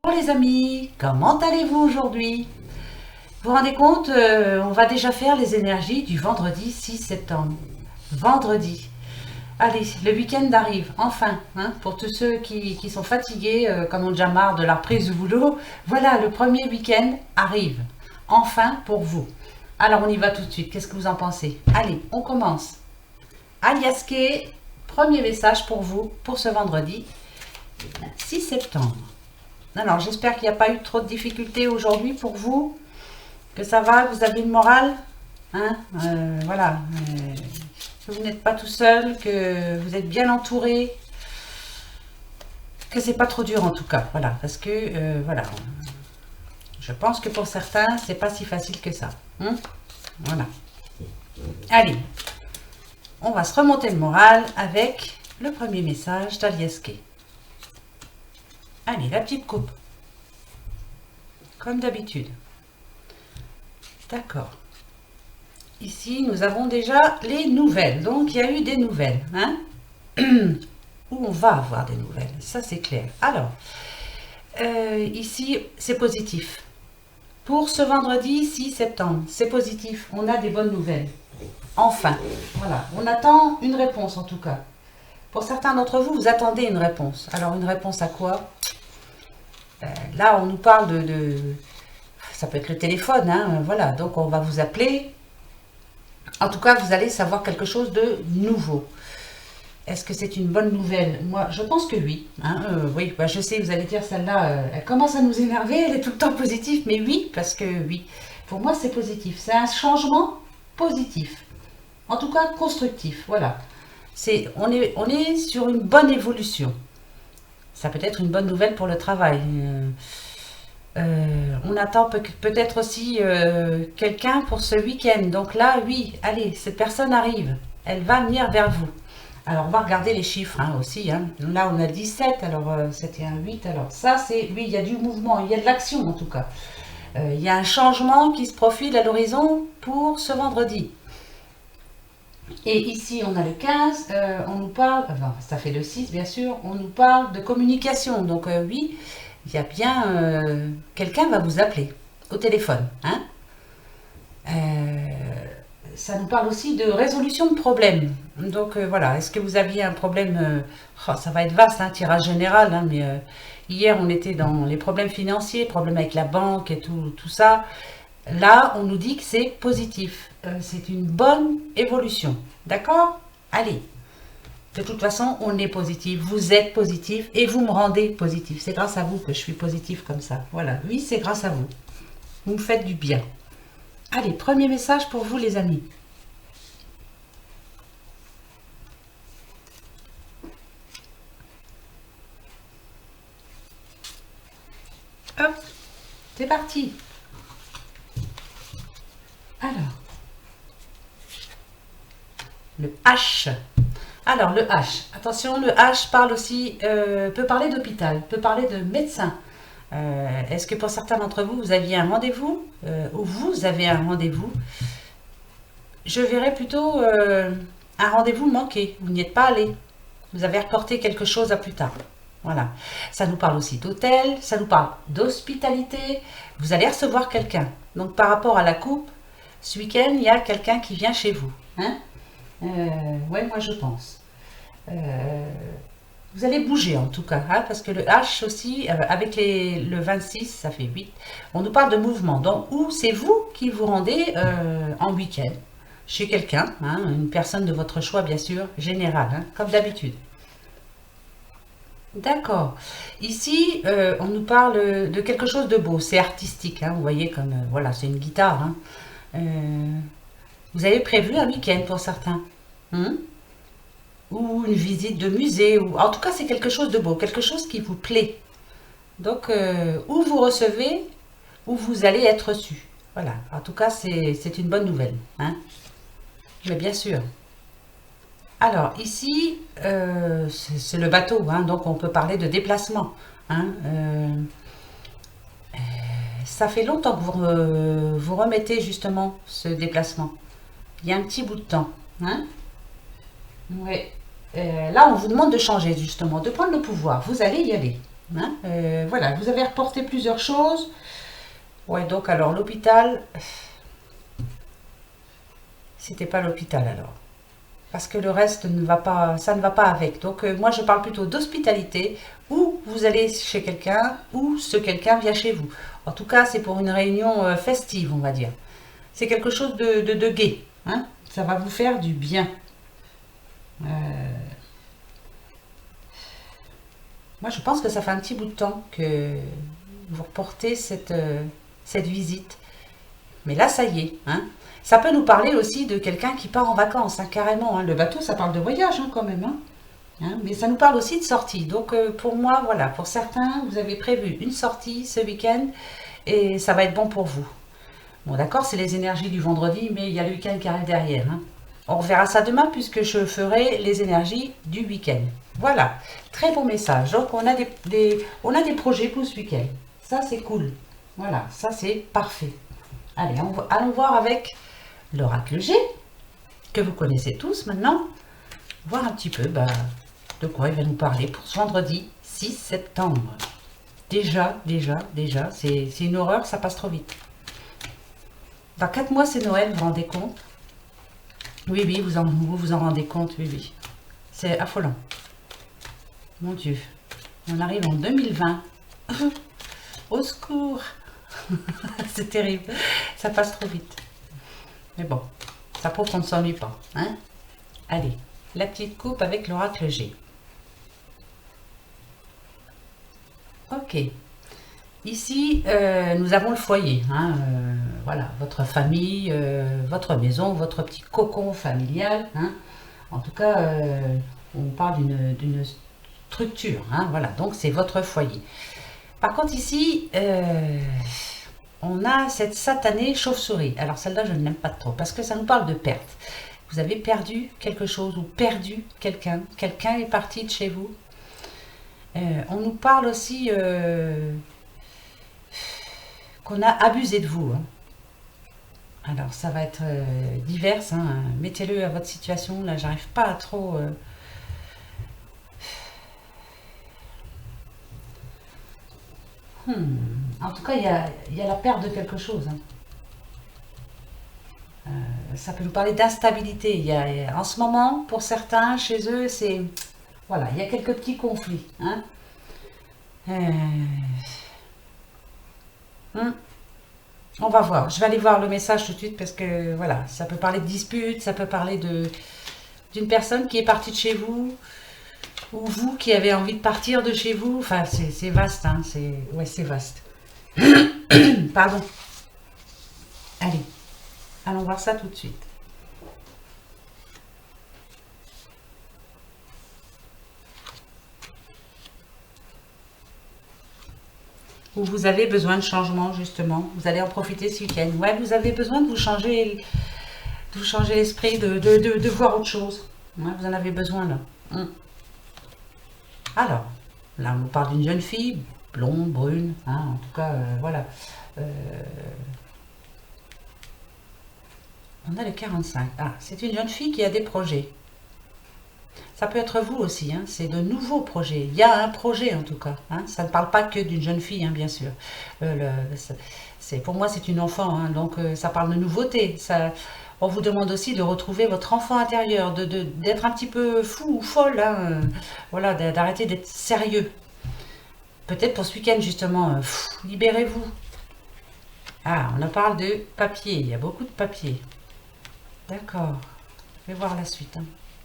Bonjour les amis, comment allez-vous aujourd'hui? Vous vous rendez compte, on va déjà faire les énergies du vendredi 6 septembre. Vendredi. Allez, le week-end arrive, enfin, hein, pour tous ceux qui sont fatigués, comme ont déjà marre de la reprise du boulot. Voilà, le premier week-end arrive, enfin pour vous. Alors on y va tout de suite, qu'est-ce que vous en pensez? Allez, on commence. Aliaske, premier message pour vous, pour ce vendredi 6 septembre. Alors, j'espère qu'il n'y a pas eu trop de difficultés aujourd'hui pour vous, que ça va, que vous avez le moral, hein, voilà, que vous n'êtes pas tout seul, que vous êtes bien entouré, que c'est pas trop dur en tout cas, voilà, parce que, voilà, je pense que pour certains, c'est pas si facile que ça, hein, voilà. Allez, on va se remonter le moral avec le premier message d'Aliaske. Allez, la petite coupe. Comme d'habitude. D'accord. Ici, nous avons déjà les nouvelles. Donc, il y a eu des nouvelles. Hein, où on va avoir des nouvelles. Ça, c'est clair. Alors, ici, c'est positif. Pour ce vendredi 6 septembre, c'est positif. On a des bonnes nouvelles. Enfin, voilà. On attend une réponse, en tout cas. Pour certains d'entre vous, vous attendez une réponse. Alors, une réponse à quoi? Là, on nous parle ça peut être le téléphone, hein, voilà. Donc, on va vous appeler. En tout cas, vous allez savoir quelque chose de nouveau. Est-ce que c'est une bonne nouvelle? Moi, je pense que oui. Hein, oui, bah, je sais, vous allez dire, celle-là, elle commence à nous énerver, elle est tout le temps positive. Mais oui, parce que oui, pour moi, c'est positif. C'est un changement positif. En tout cas, constructif, voilà. On est sur une bonne évolution. Ça peut être une bonne nouvelle pour le travail. On attend peut-être aussi quelqu'un pour ce week-end. Donc là, oui, allez, cette personne arrive. Elle va venir vers vous. Alors, on va regarder les chiffres hein, aussi. Hein. Là, on a 17, alors c'était un 8. Alors ça, c'est, oui, il y a du mouvement, il y a de l'action en tout cas. Il y a un changement qui se profile à l'horizon pour ce vendredi. Et ici, on a le 15, on nous parle, enfin, ça fait le 6 bien sûr, on nous parle de communication. Donc oui, il y a bien, quelqu'un va vous appeler au téléphone. Hein. Ça nous parle aussi de résolution de problèmes. Donc voilà, est-ce que vous aviez un problème, oh, ça va être vaste, hein, tirage général, hein, mais hier on était dans les problèmes financiers, problèmes avec la banque et tout ça. Là, on nous dit que c'est positif. C'est une bonne évolution. D'accord? Allez. De toute façon, on est positif. Vous êtes positif et vous me rendez positif. C'est grâce à vous que je suis positif comme ça. Voilà. Oui, c'est grâce à vous. Vous me faites du bien. Allez, premier message pour vous, les amis. Hop. C'est parti. Alors. Le H. Alors, le H. Attention, le H parle aussi, peut parler d'hôpital, peut parler de médecin. Est-ce que pour certains d'entre vous, vous aviez un rendez-vous ou vous avez un rendez-vous? Je verrais plutôt un rendez-vous manqué. Vous n'y êtes pas allé. Vous avez reporté quelque chose à plus tard. Voilà. Ça nous parle aussi d'hôtel, ça nous parle d'hospitalité. Vous allez recevoir quelqu'un. Donc, par rapport à la coupe, ce week-end, il y a quelqu'un qui vient chez vous. Hein? Ouais, moi je pense. Vous allez bouger en tout cas, hein, parce que le H aussi, avec le 26, ça fait 8. On nous parle de mouvement. Donc, ou c'est vous qui vous rendez en week-end chez quelqu'un, hein, une personne de votre choix, bien sûr, général, hein, comme d'habitude. D'accord. Ici, on nous parle de quelque chose de beau. C'est artistique, hein, vous voyez, comme voilà, c'est une guitare. Hein. Vous avez prévu un week-end pour certains. Hein, ou une visite de musée, ou en tout cas c'est quelque chose de beau, quelque chose qui vous plaît. Donc, ou vous recevez, ou vous allez être reçu. Voilà, en tout cas c'est une bonne nouvelle. Hein. Mais bien sûr. Alors ici, c'est le bateau, hein, donc on peut parler de déplacement. Hein, ça fait longtemps que vous remettez justement ce déplacement. Il y a un petit bout de temps. Hein. Ouais. Là, on vous demande de changer justement, de prendre le pouvoir. Vous allez y aller. Hein. Voilà, vous avez reporté plusieurs choses. Ouais, donc alors l'hôpital, c'était pas l'hôpital alors. Parce que le reste ne va pas, ça ne va pas avec. Donc moi je parle plutôt d'hospitalité, où vous allez chez quelqu'un, ou ce quelqu'un vient chez vous. En tout cas, c'est pour une réunion festive, on va dire. C'est quelque chose de gai. Hein. Ça va vous faire du bien. Euh, Moi, je pense que ça fait un petit bout de temps que vous reportez cette visite. Mais là, ça y est. Hein. Ça peut nous parler aussi de quelqu'un qui part en vacances, hein, carrément. Hein. Le bateau, ça parle de voyage hein, quand même. Hein. Hein, mais ça nous parle aussi de sortie. Donc pour moi, voilà, pour certains, vous avez prévu une sortie ce week-end et ça va être bon pour vous. Bon, d'accord, c'est les énergies du vendredi, mais il y a le week-end qui arrive derrière. Hein. On reverra ça demain puisque je ferai les énergies du week-end. Voilà, très bon message. Donc on a on a des projets pour ce week-end. Ça c'est cool. Voilà, ça c'est parfait. Allez, allons voir avec l'oracle G, que vous connaissez tous maintenant. Voir un petit peu de quoi il va nous parler pour ce vendredi 6 septembre. Déjà, c'est une horreur, ça passe trop vite. Dans 4 mois, c'est Noël, vous vous rendez compte? Oui, oui, vous en rendez compte, oui, oui. C'est affolant. Mon Dieu. On arrive en 2020. Au secours. C'est terrible. Ça passe trop vite. Mais bon, ça prouve qu'on ne s'ennuie pas. Hein. Allez, la petite coupe avec l'oracle G. Ok. Ici, nous avons le foyer. Hein, voilà, votre famille, votre maison, votre petit cocon familial. Hein. En tout cas, on parle d'une structure. Hein, voilà, donc c'est votre foyer. Par contre, ici, on a cette satanée chauve-souris. Alors celle-là, je ne l'aime pas trop parce que ça nous parle de perte. Vous avez perdu quelque chose ou perdu quelqu'un. Quelqu'un est parti de chez vous. On nous parle aussi qu'on a abusé de vous. Hein. Alors ça va être divers. Hein. Mettez-le à votre situation. Là, j'arrive pas à trop... En tout cas, il y a la perte de quelque chose. Hein. Ça peut nous parler d'instabilité. En ce moment, pour certains, chez eux, c'est... Voilà, il y a quelques petits conflits. Hein. On va voir. Je vais aller voir le message tout de suite parce que, voilà, ça peut parler de dispute, ça peut parler d'une personne qui est partie de chez vous, ou vous qui avez envie de partir de chez vous. Enfin, c'est vaste. Hein. C'est vaste. Pardon. Allez, allons voir ça tout de suite. Ou vous avez besoin de changement, justement. Vous allez en profiter ce week-end. Ouais, vous avez besoin de vous changer l'esprit, de voir autre chose. Ouais, vous en avez besoin, là. Alors, là, on nous parle d'une jeune fille, blonde, brune, hein, en tout cas, voilà. On a le 45. Ah, c'est une jeune fille qui a des projets. Ça peut être vous aussi, hein, c'est de nouveaux projets. Il y a un projet en tout cas. Hein, ça ne parle pas que d'une jeune fille, hein, bien sûr. Pour moi, c'est une enfant, hein, donc ça parle de nouveauté. On vous demande aussi de retrouver votre enfant intérieur, d'être un petit peu fou ou folle, hein, voilà, d'arrêter d'être sérieux. Peut-être pour ce week-end, justement, libérez-vous. Ah, on en parle de papier, il y a beaucoup de papier. D'accord, je vais voir la suite.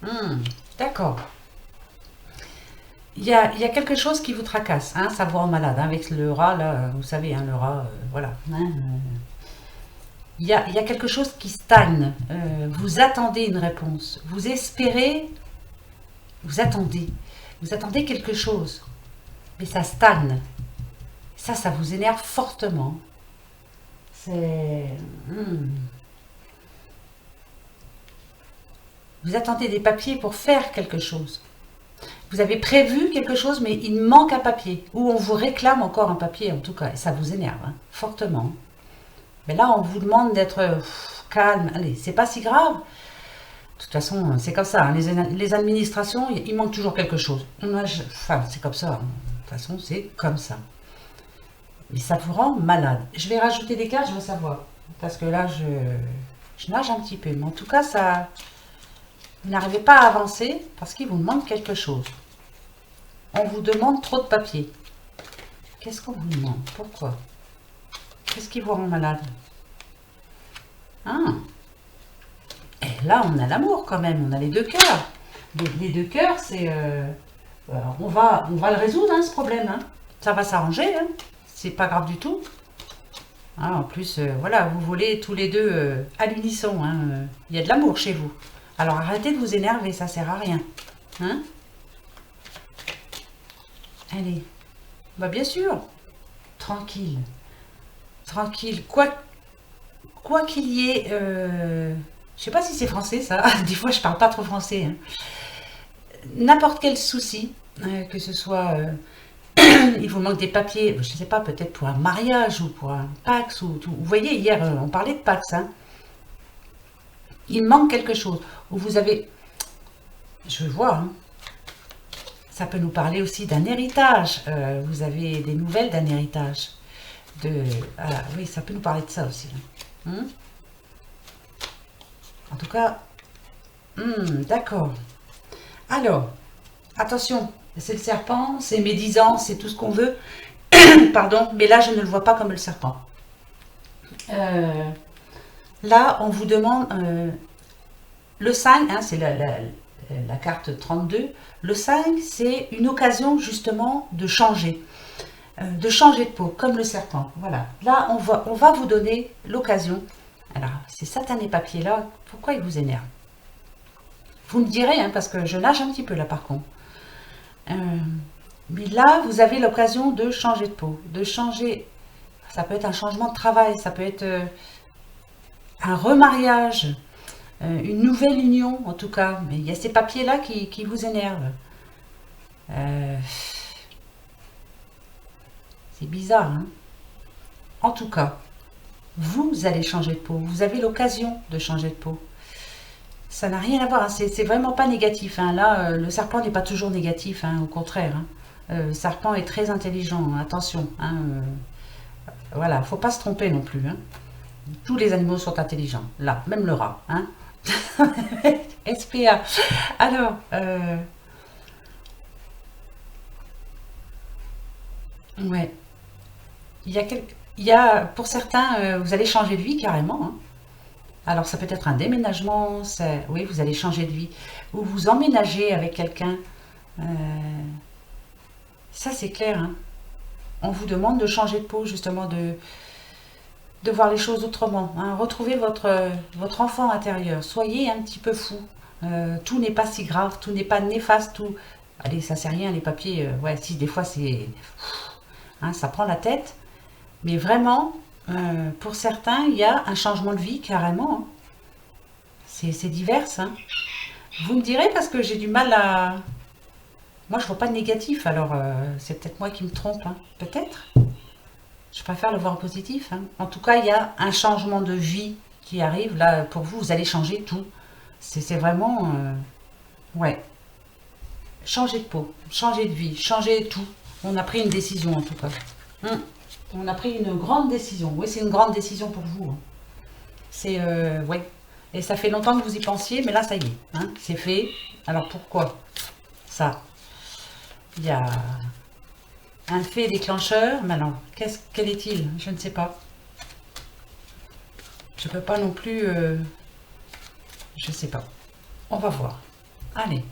Hein. D'accord. Il y a quelque chose qui vous tracasse, hein, ça vous rend malade, hein, avec le rat, là, vous savez, hein, le rat, voilà. Hein, il y a quelque chose qui stagne. Vous attendez une réponse. Vous espérez, vous attendez. Vous attendez quelque chose. Mais ça stagne. Ça vous énerve fortement. C'est... Vous attendez des papiers pour faire quelque chose. Vous avez prévu quelque chose, mais il manque un papier. Ou on vous réclame encore un papier, en tout cas. Et ça vous énerve, hein, fortement. Mais là, on vous demande d'être calme. Allez, c'est pas si grave. De toute façon, c'est comme ça. Hein. Les administrations, il manque toujours quelque chose. Enfin, c'est comme ça. façon, c'est comme ça. Mais ça vous rend malade. Je vais rajouter des cartes, je veux savoir. Parce que là, je nage un petit peu. Mais en tout cas, ça, vous n'arrivez pas à avancer parce qu'il vous manque quelque chose. On vous demande trop de papier. Qu'est-ce qu'on vous demande? Pourquoi? Qu'est-ce qui vous rend malade? Ah. Et là, on a l'amour quand même. On a les deux cœurs. Les deux cœurs, c'est... on va le résoudre, hein, ce problème. Hein. Ça va s'arranger. Hein. C'est pas grave du tout. Ah, en plus, voilà, vous volez tous les deux à l'unisson. Hein. Il y a de l'amour chez vous. Alors arrêtez de vous énerver, ça sert à rien. Hein? Allez. Bah bien sûr. Tranquille. Tranquille. Quoi qu'il y ait... je sais pas si c'est français ça. Des fois je parle pas trop français. Hein. N'importe quel souci, que ce soit... il vous manque des papiers, je sais pas, peut-être pour un mariage ou pour un Pax ou tout. Vous voyez, hier, on parlait de Pax. Hein. Il manque quelque chose. Ou vous avez... Je vois, hein. Ça peut nous parler aussi d'un héritage. Vous avez des nouvelles d'un héritage. Ah, oui, ça peut nous parler de ça aussi. Hein. En tout cas, d'accord. Alors, attention, c'est le serpent, c'est médisant, c'est tout ce qu'on veut. Pardon, mais là, je ne le vois pas comme le serpent. Là, on vous demande... le 5, hein, c'est la carte 32. Le 5, c'est une occasion justement de changer de peau, comme le serpent. Voilà. Là, on va vous donner l'occasion. Alors, ces satanés papiers-là, pourquoi ils vous énervent? Vous me direz, hein, parce que je nage un petit peu là par contre. Mais là, vous avez l'occasion de changer de peau, de changer. Ça peut être un changement de travail, ça peut être un remariage, une nouvelle union en tout cas. Mais il y a ces papiers-là qui vous énervent. C'est bizarre, hein? En tout cas, vous allez changer de peau. Vous avez l'occasion de changer de peau. Ça n'a rien à voir, hein. C'est vraiment pas négatif. Hein. Là, le serpent n'est pas toujours négatif, hein, au contraire. Hein. Le serpent est très intelligent, attention. Hein, voilà, faut pas se tromper non plus. Hein. Tous les animaux sont intelligents, là, même le rat. Hein. SPA. Alors, ouais, il y a pour certains, vous allez changer de vie carrément. Hein. Alors, ça peut être un déménagement, oui, vous allez changer de vie, ou vous emménagez avec quelqu'un. Euh, ça, c'est clair. Hein. On vous demande de changer de peau, justement, de voir les choses autrement. Hein. Retrouvez votre enfant intérieur. Soyez un petit peu fou. Tout n'est pas si grave, tout n'est pas néfaste. Tout... Allez, ça sert à rien, les papiers. Ouais, si, des fois, c'est... Hein, ça prend la tête. Mais vraiment... pour certains, il y a un changement de vie carrément. Hein. C'est divers. Hein. Vous me direz parce que j'ai du mal à... Moi, je vois pas de négatif, alors c'est peut-être moi qui me trompe. Hein. Peut-être. Je préfère le voir en positif. Hein. En tout cas, il y a un changement de vie qui arrive. Là, pour vous, vous allez changer tout. C'est vraiment... ouais. Changer de peau, changer de vie, changer tout. On a pris une décision en tout cas. On a pris une grande décision. Oui, c'est une grande décision pour vous. Hein. C'est... oui. Et ça fait longtemps que vous y pensiez, mais là, ça y est. Hein, c'est fait. Alors, pourquoi ça? Il y a un fait déclencheur. Mais alors, quel est-il? Je ne sais pas. Je ne peux pas non plus... je ne sais pas. On va voir. Allez.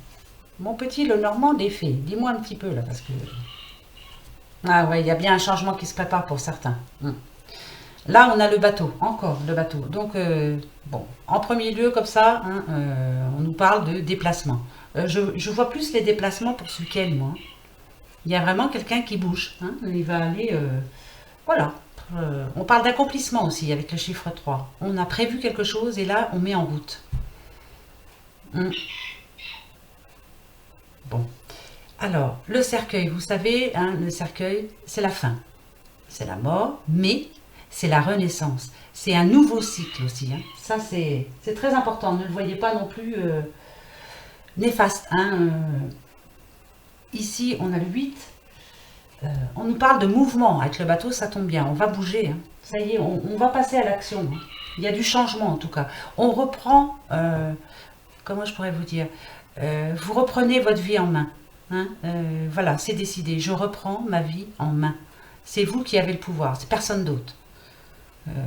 Mon petit Lenormand des fées. Dis-moi un petit peu, là, parce que... Ah ouais, il y a bien un changement qui se prépare pour certains. Là, on a le bateau, encore le bateau. Donc, bon, en premier lieu, comme ça, hein, on nous parle de déplacement. Je vois plus les déplacements pour ce week-end, moi. Il y a vraiment quelqu'un qui bouge. Hein, il va aller... voilà. On parle d'accomplissement aussi, avec le chiffre 3. On a prévu quelque chose et là, on met en route. Bon. Alors, le cercueil, vous savez, hein, le cercueil, c'est la fin. C'est la mort, mais c'est la renaissance. C'est un nouveau cycle aussi. Hein. Ça, c'est très important. Ne le voyez pas non plus néfaste. Hein. Ici, on a le 8. On nous parle de mouvement. Avec le bateau, ça tombe bien. On va bouger. Hein. Ça y est, on va passer à l'action. Hein. Il y a du changement, en tout cas. On reprend... comment je pourrais vous dire, vous reprenez votre vie en main. Hein, voilà, c'est décidé. Je reprends ma vie en main. C'est vous qui avez le pouvoir, c'est personne d'autre.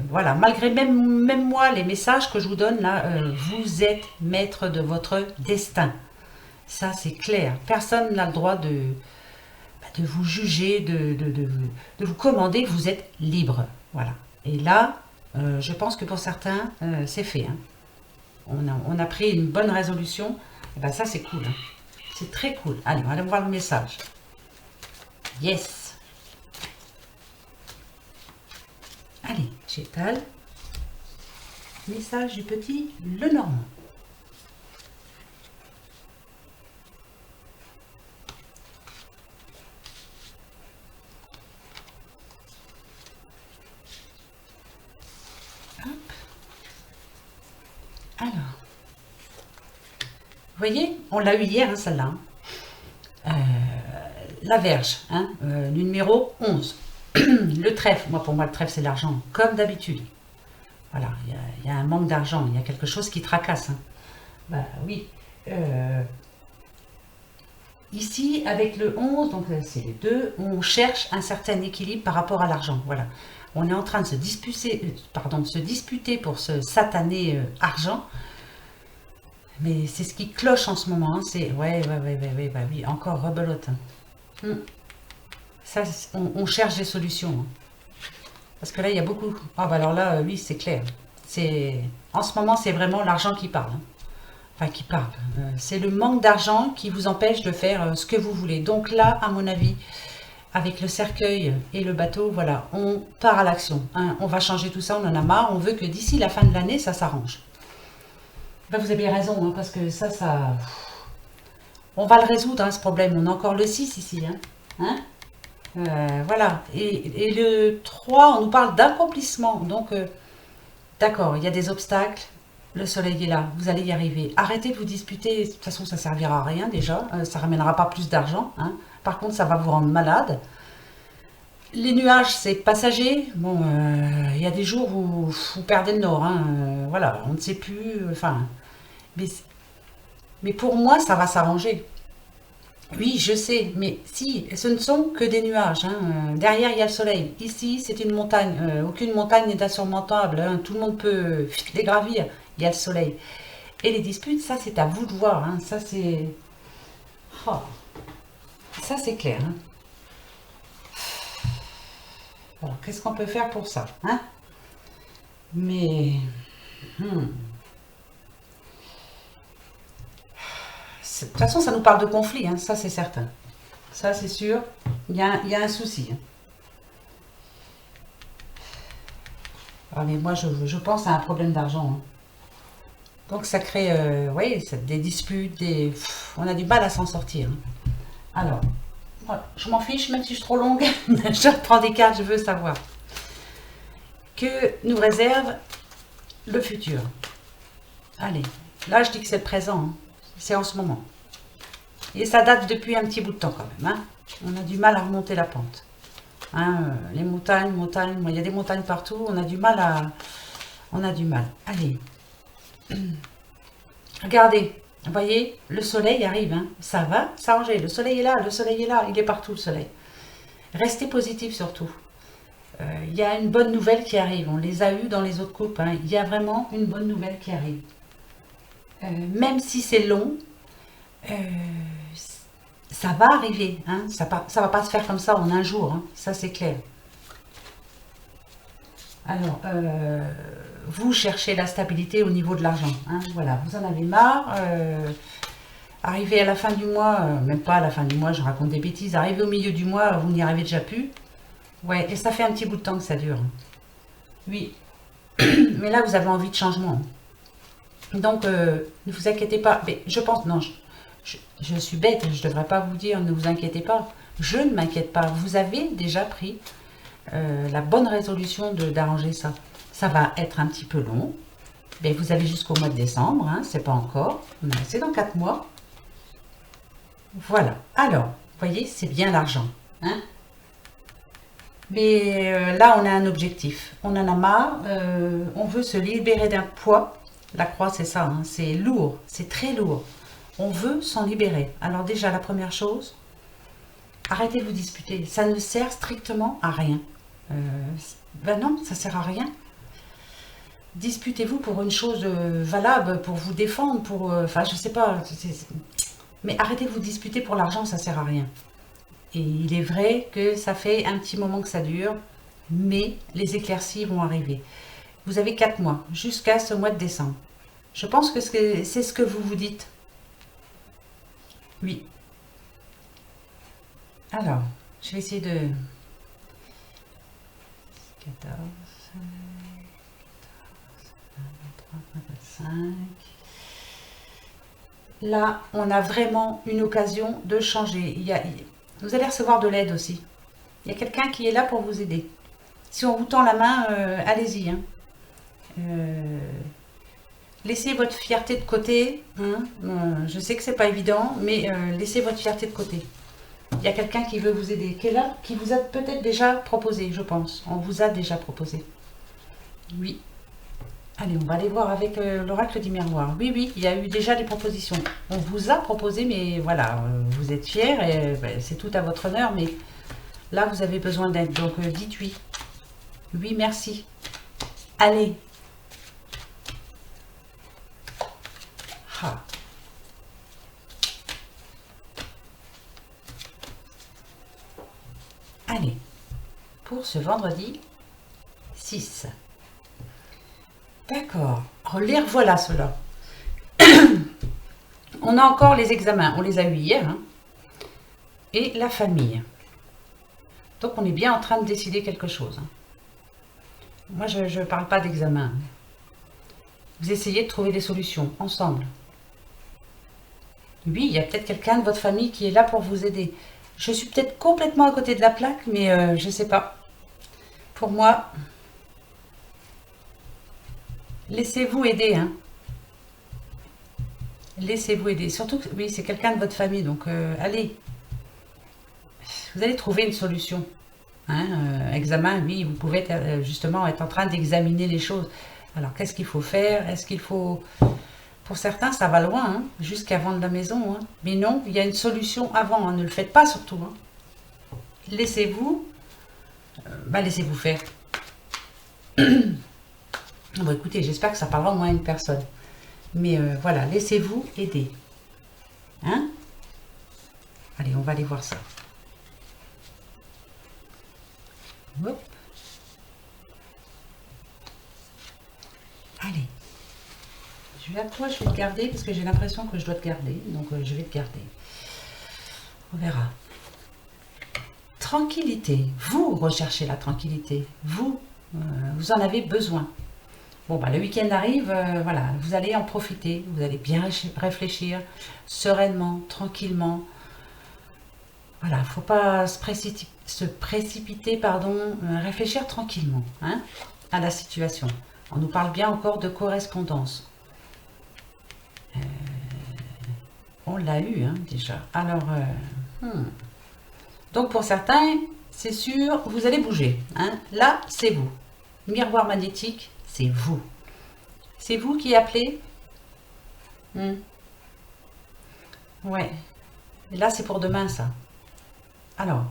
Voilà, malgré même moi, les messages que je vous donne là, vous êtes maître de votre destin. Ça, c'est clair. Personne n'a le droit de vous juger, de vous commander. Vous êtes libre. Voilà. Et là, je pense que pour certains, c'est fait. Hein. On a pris une bonne résolution. Et ben ça, c'est cool. Hein. C'est très cool. Allez, on va aller voir le message. Yes. Allez, j'étale. Message du petit Lenormand. Hop. Alors. Vous voyez, on l'a eu hier, hein, celle-là. La Vierge, hein, le numéro 11. Le trèfle, pour moi, le trèfle, c'est l'argent, comme d'habitude. Voilà, il y a un manque d'argent, il y a quelque chose qui tracasse. Hein. Bah oui. Ici, avec le 11, donc c'est les deux, on cherche un certain équilibre par rapport à l'argent. Voilà. On est en train de se disputer pour ce satané argent. Mais c'est ce qui cloche en ce moment. Hein. C'est ouais, bah oui, encore rebelote. Hein. Ça, on cherche des solutions. Hein. Parce que là, il y a beaucoup. Ah bah alors là, oui, c'est clair. En ce moment, c'est vraiment l'argent qui parle. Hein. Enfin, qui parle. C'est le manque d'argent qui vous empêche de faire ce que vous voulez. Donc là, à mon avis, avec le cercueil et le bateau, voilà, on part à l'action. Hein. On va changer tout ça, on en a marre. On veut que d'ici la fin de l'année, ça s'arrange. Ben, vous avez raison, hein, parce que ça... On va le résoudre, hein, ce problème. On a encore le 6 ici. Hein. Voilà. Et le 3, on nous parle d'accomplissement. Donc, d'accord, il y a des obstacles. Le soleil est là. Vous allez y arriver. Arrêtez de vous disputer. De toute façon, ça ne servira à rien déjà. Ça ne ramènera pas plus d'argent. Hein. Par contre, ça va vous rendre malade. Les nuages, c'est passager. Bon, il y a des jours où vous perdez le nord. Hein. Voilà, on ne sait plus... Enfin... Mais pour moi, ça va s'arranger. Oui, je sais, mais si, ce ne sont que des nuages. Hein. Derrière, il y a le soleil. Ici, c'est une montagne. Aucune montagne n'est insurmontable. Hein. Tout le monde peut les gravir. Il y a le soleil. Et les disputes, ça, c'est à vous de voir. Hein. Ça, c'est... Oh. Ça, c'est clair. Hein. Alors, qu'est-ce qu'on peut faire pour ça, hein? Mais... De toute façon, ça nous parle de conflit, hein, ça c'est certain. Ça c'est sûr, il y a un souci. Hein. Ah, mais moi, je pense à un problème d'argent. Hein. Donc ça crée oui, des disputes, on a du mal à s'en sortir. Hein. Alors, voilà, je m'en fiche, même si je suis trop longue, je reprends des cartes, je veux savoir. Que nous réserve le futur? Allez, là je dis que c'est le présent, hein. C'est en ce moment. Et ça date depuis un petit bout de temps quand même. Hein. On a du mal à remonter la pente. Hein, les montagnes, il y a des montagnes partout, on a du mal à... On a du mal. Allez. Regardez, vous voyez, le soleil arrive. Hein. Ça va s'arranger. Le soleil est là, il est partout le soleil. Restez positif surtout. Il y a une bonne nouvelle qui arrive. On les a eues dans les autres coupes. Hein. Il y a vraiment une bonne nouvelle qui arrive. Même si c'est long, ça va arriver. Hein. Ça va pas se faire comme ça en un jour. Hein. Ça, c'est clair. Alors, vous cherchez la stabilité au niveau de l'argent. Hein. Voilà, vous en avez marre. Arrivé à la fin du mois, même pas à la fin du mois, je raconte des bêtises. Arrivé au milieu du mois, vous n'y arrivez déjà plus. Ouais, et ça fait un petit bout de temps que ça dure. Oui. Mais là, vous avez envie de changement. Donc, ne vous inquiétez pas. Mais je pense, non, je suis bête, je ne devrais pas vous dire, ne vous inquiétez pas. Je ne m'inquiète pas. Vous avez déjà pris la bonne résolution d'arranger ça. Ça va être un petit peu long. Mais vous avez jusqu'au mois de décembre, hein, c'est pas encore. C'est dans 4 mois. Voilà. Alors, vous voyez, c'est bien l'argent. Hein. Mais là, on a un objectif. On en a marre. On veut se libérer d'un poids. La croix, c'est ça. Hein, c'est lourd. C'est très lourd. On veut s'en libérer. Alors déjà, la première chose, arrêtez de vous disputer. Ça ne sert strictement à rien. Ben non, ça sert à rien. Disputez-vous pour une chose valable, pour vous défendre, pour... Enfin, je sais pas. Mais arrêtez de vous disputer pour l'argent, ça sert à rien. Et il est vrai que ça fait un petit moment que ça dure, mais les éclaircies vont arriver. Vous avez 4 mois, jusqu'à ce mois de décembre. Je pense que c'est ce que vous vous dites. Oui. Alors, je vais essayer de... 14, 23, 25. Là, on a vraiment une occasion de changer. Vous allez recevoir de l'aide aussi. Il y a quelqu'un qui est là pour vous aider. Si on vous tend la main, allez-y. Hein. Laissez votre fierté de côté. Hein. Je sais que c'est pas évident, mais laissez votre fierté de côté. Il y a quelqu'un qui veut vous aider, qui est là, qui vous a peut-être déjà proposé, je pense. On vous a déjà proposé. Oui. Allez, on va aller voir avec l'oracle du miroir. Oui, oui, il y a eu déjà des propositions. On vous a proposé, mais voilà, vous êtes fiers et ben, c'est tout à votre honneur, mais là, vous avez besoin d'aide. Donc, dites oui. Oui, merci. Allez. Ah. Allez, pour ce vendredi 6. D'accord. Oh, les revoilà ceux-là. On a encore les examens. On les a eu hier. Hein. Et la famille. Donc on est bien en train de décider quelque chose. Hein. Moi, je ne parle pas d'examen. Vous essayez de trouver des solutions ensemble. Oui, il y a peut-être quelqu'un de votre famille qui est là pour vous aider. Je suis peut-être complètement à côté de la plaque, mais je ne sais pas. Pour moi, laissez-vous aider. Hein. Laissez-vous aider. Surtout que oui, c'est quelqu'un de votre famille, donc allez. Vous allez trouver une solution. Hein, examen, oui, vous pouvez justement être en train d'examiner les choses. Alors, qu'est-ce qu'il faut faire? Est-ce qu'il faut... Pour certains, ça va loin, hein, jusqu'à vendre la maison. Hein. Mais non, il y a une solution avant. Hein, ne le faites pas surtout. Hein. Laissez-vous... laissez-vous faire. Bon, écoutez, j'espère que ça parlera au moins à une personne. Mais voilà, laissez-vous aider. Hein? Allez, on va aller voir ça. Hop. Allez. Je vais te garder parce que j'ai l'impression que je dois te garder. Donc, je vais te garder. On verra. Tranquillité. Vous recherchez la tranquillité. Vous en avez besoin. Bon, le week-end arrive, voilà, vous allez en profiter, vous allez bien réfléchir, sereinement, tranquillement. Voilà, il ne faut pas se précipiter, pardon, réfléchir tranquillement hein, à la situation. On nous parle bien encore de correspondance. On l'a eu hein, déjà. Alors, donc pour certains, c'est sûr, vous allez bouger. Hein. Là, c'est vous. Miroir magnétique. C'est vous. C'est vous qui appelez. Ouais. Et là, c'est pour demain, ça. Alors,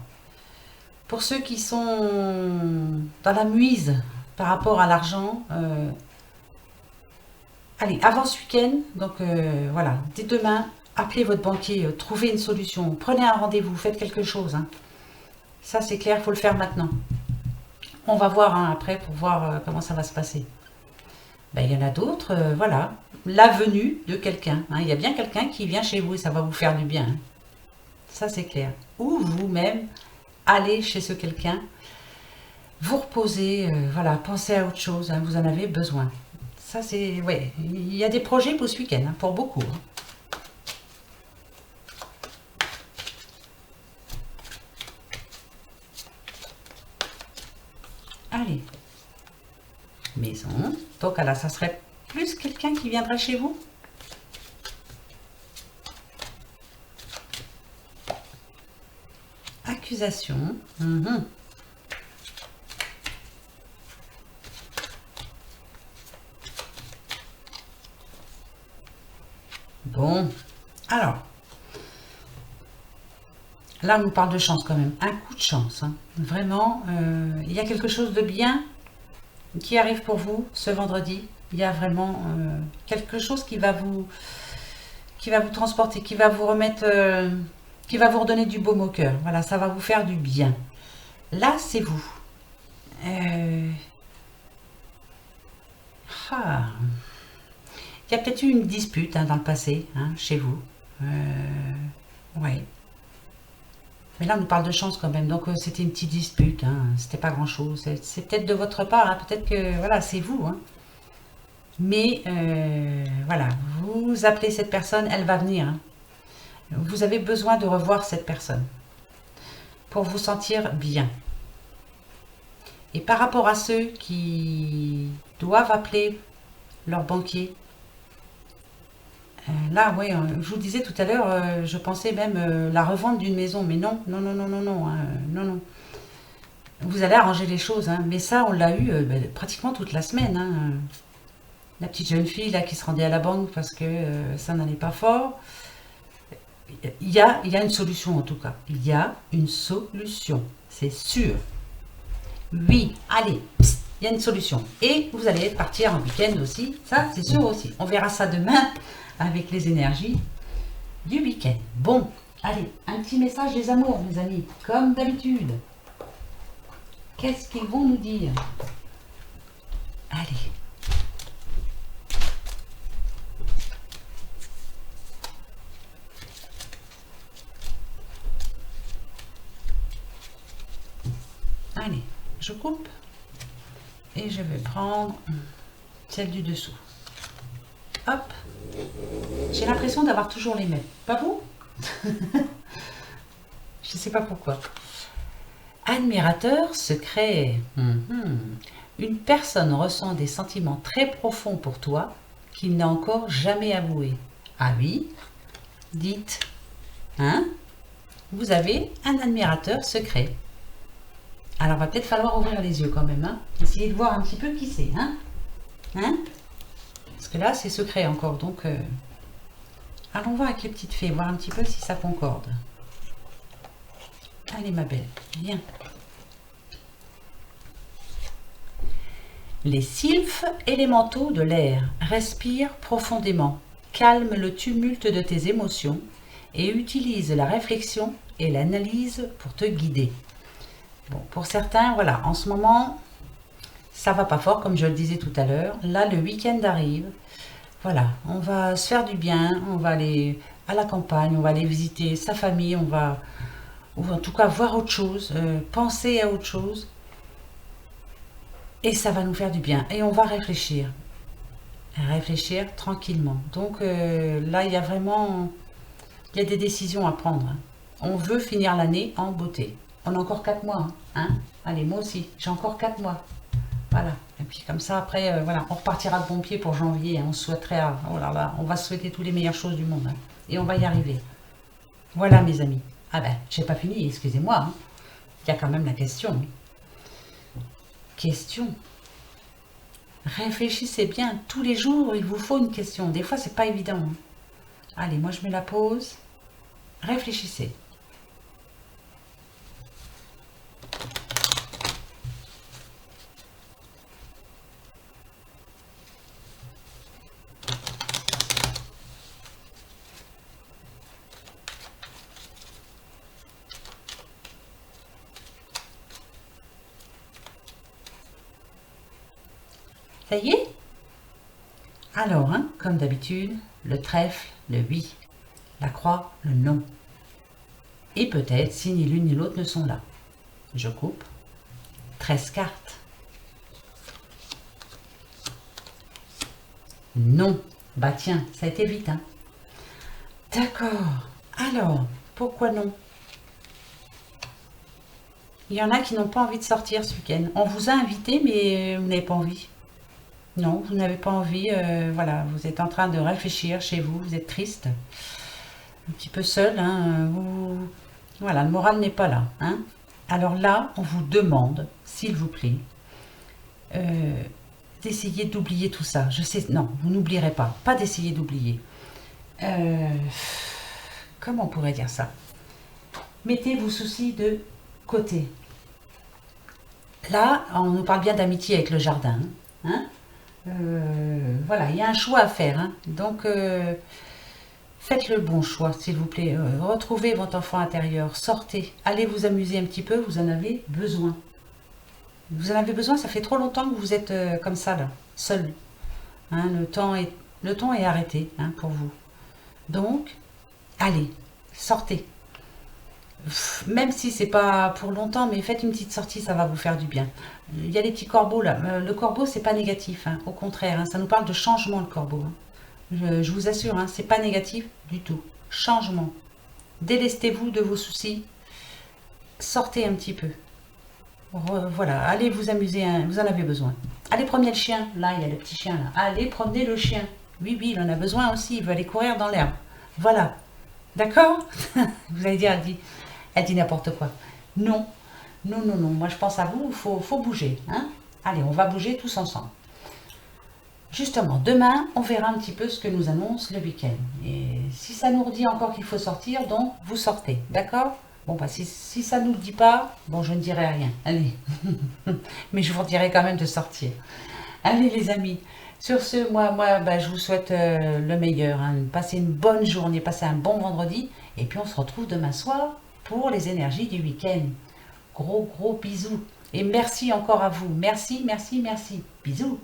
pour ceux qui sont dans la muise par rapport à l'argent, allez, avant ce week-end, donc voilà, dès demain, appelez votre banquier, trouvez une solution, prenez un rendez-vous, faites quelque chose. Hein. Ça, c'est clair, il faut le faire maintenant. On va voir hein, après pour voir comment ça va se passer. Il y en a d'autres, voilà, la venue de quelqu'un. Hein. Il y a bien quelqu'un qui vient chez vous et ça va vous faire du bien. Hein. Ça, c'est clair. Ou vous-même, allez chez ce quelqu'un, vous reposez, voilà, pensez à autre chose, hein, vous en avez besoin. Ça, c'est, ouais, il y a des projets pour ce week-end, hein, pour beaucoup. Hein. Allez. Maison. Donc là, ça serait plus quelqu'un qui viendrait chez vous. Accusation. Bon, alors, là on nous parle de chance quand même, un coup de chance, hein. Vraiment, il y a quelque chose de bien qui arrive pour vous ce vendredi. Il y a vraiment quelque chose qui va vous transporter, qui va vous remettre, qui va vous redonner du baume au cœur. Voilà, ça va vous faire du bien. Là, c'est vous. Ah. Il y a peut-être eu une dispute hein, dans le passé, hein, chez vous. Ouais. Mais là, on nous parle de chance quand même. Donc, c'était une petite dispute. Hein, c'était pas grand-chose. C'est peut-être de votre part. Hein, peut-être que, voilà, c'est vous. Hein. Mais, voilà, vous appelez cette personne, elle va venir. Hein. Vous avez besoin de revoir cette personne pour vous sentir bien. Et par rapport à ceux qui doivent appeler leur banquier, là, oui, je vous disais tout à l'heure, je pensais même la revente d'une maison, mais non, non, non, non, non, non, hein, non, non. Vous allez arranger les choses, hein, mais ça, on l'a eu pratiquement toute la semaine. Hein. La petite jeune fille là qui se rendait à la banque parce que ça n'allait pas fort. Il y a une solution en tout cas. Il y a une solution, c'est sûr. Oui, allez, psst, il y a une solution. Et vous allez partir en week-end aussi, ça c'est sûr aussi. On verra ça demain avec les énergies du week-end. Bon, allez, un petit message des amours, mes amis, comme d'habitude. Qu'est-ce qu'ils vont nous dire? Allez. Allez, je coupe et je vais prendre celle du dessous. Hop. J'ai l'impression d'avoir toujours les mêmes. Pas vous? Je ne sais pas pourquoi. Admirateur secret. Une personne ressent des sentiments très profonds pour toi qu'il n'a encore jamais avoués. Ah oui? Dites. Hein? Vous avez un admirateur secret. Alors, va peut-être falloir ouvrir les yeux quand même. Hein? Essayez de voir un petit peu qui c'est. Hein? Hein? Parce que là, c'est secret encore. Donc, allons voir avec les petites fées. Voir un petit peu si ça concorde. Allez, ma belle. Viens. Les sylphes élémentaux de l'air. Respire profondément. Calme le tumulte de tes émotions et utilise la réflexion et l'analyse pour te guider. Bon, pour certains, voilà, en ce moment, ça va pas fort, comme je le disais tout à l'heure. Là, le week-end arrive. Voilà, on va se faire du bien, on va aller à la campagne, on va aller visiter sa famille, on va, ou en tout cas, voir autre chose, penser à autre chose. Et ça va nous faire du bien. Et on va réfléchir. Réfléchir tranquillement. Donc, là, il y a vraiment... Il y a des décisions à prendre. Hein. On veut finir l'année en beauté. On a encore 4 mois. Hein. Allez, moi aussi, j'ai encore 4 mois. Voilà. Et puis comme ça, après, voilà, on repartira de bon pied pour janvier. Hein. On souhaiterait, oh là là, on va souhaiter toutes les meilleures choses du monde. Hein. Et on va y arriver. Voilà, mes amis. Ah ben, j'ai pas fini, excusez-moi. Hein. Il y a quand même la question. Question. Réfléchissez bien. Tous les jours, il vous faut une question. Des fois, c'est pas évident. Hein. Allez, moi, je mets la pause. Réfléchissez. Ça y est? Alors, hein, comme d'habitude, le trèfle, le oui, la croix, le non. Et peut-être si ni l'une ni l'autre ne sont là. Je coupe. 13 cartes. Non. Bah tiens, ça a été vite, hein. D'accord. Alors, pourquoi non? Il y en a qui n'ont pas envie de sortir ce week-end. On vous a invité, mais vous n'avez pas envie. Non, vous n'avez pas envie, voilà, vous êtes en train de réfléchir chez vous, vous êtes triste, un petit peu seul, hein, voilà, le moral n'est pas là. Hein. Alors là, on vous demande, s'il vous plaît, d'essayer d'oublier tout ça. Je sais, non, vous n'oublierez pas d'essayer d'oublier. comment on pourrait dire ça? Mettez vos soucis de côté. Là, on nous parle bien d'amitié avec le jardin. Hein. Voilà, il y a un choix à faire. Hein. Donc, faites le bon choix, s'il vous plaît. Retrouvez votre enfant intérieur. Sortez. Allez vous amuser un petit peu. Vous en avez besoin. Vous en avez besoin, ça fait trop longtemps que vous êtes comme ça, là, seul. Hein, le temps est arrêté hein, pour vous. Donc, allez, sortez. Même si c'est pas pour longtemps, mais faites une petite sortie, ça va vous faire du bien. Il y a les petits corbeaux là. Le corbeau, c'est pas négatif, hein, au contraire, hein, ça nous parle de changement le corbeau. Hein. Je vous assure, hein, c'est pas négatif du tout. Changement. Délestez-vous de vos soucis. Sortez un petit peu. Voilà, allez vous amuser, hein, vous en avez besoin. Allez promener le chien. Là, il y a le petit chien là. Allez promener le chien. Oui, oui, il en a besoin aussi. Il veut aller courir dans l'herbe. Voilà. D'accord. Vous allez dire, elle dit n'importe quoi. Non, non, non, non. Moi, je pense à vous, faut bouger. Hein. Allez, on va bouger tous ensemble. Justement, demain, on verra un petit peu ce que nous annonce le week-end. Et si ça nous redit encore qu'il faut sortir, donc vous sortez. D'accord. Bon, bah, si ça ne nous le dit pas, bon, je ne dirai rien. Allez. Mais je vous dirai quand même de sortir. Allez, les amis. Sur ce, moi bah, je vous souhaite le meilleur. Hein. Passez une bonne journée, passez un bon vendredi. Et puis, on se retrouve demain soir pour les énergies du week-end. Gros, gros bisous. Et merci encore à vous. Merci, merci, merci. Bisous.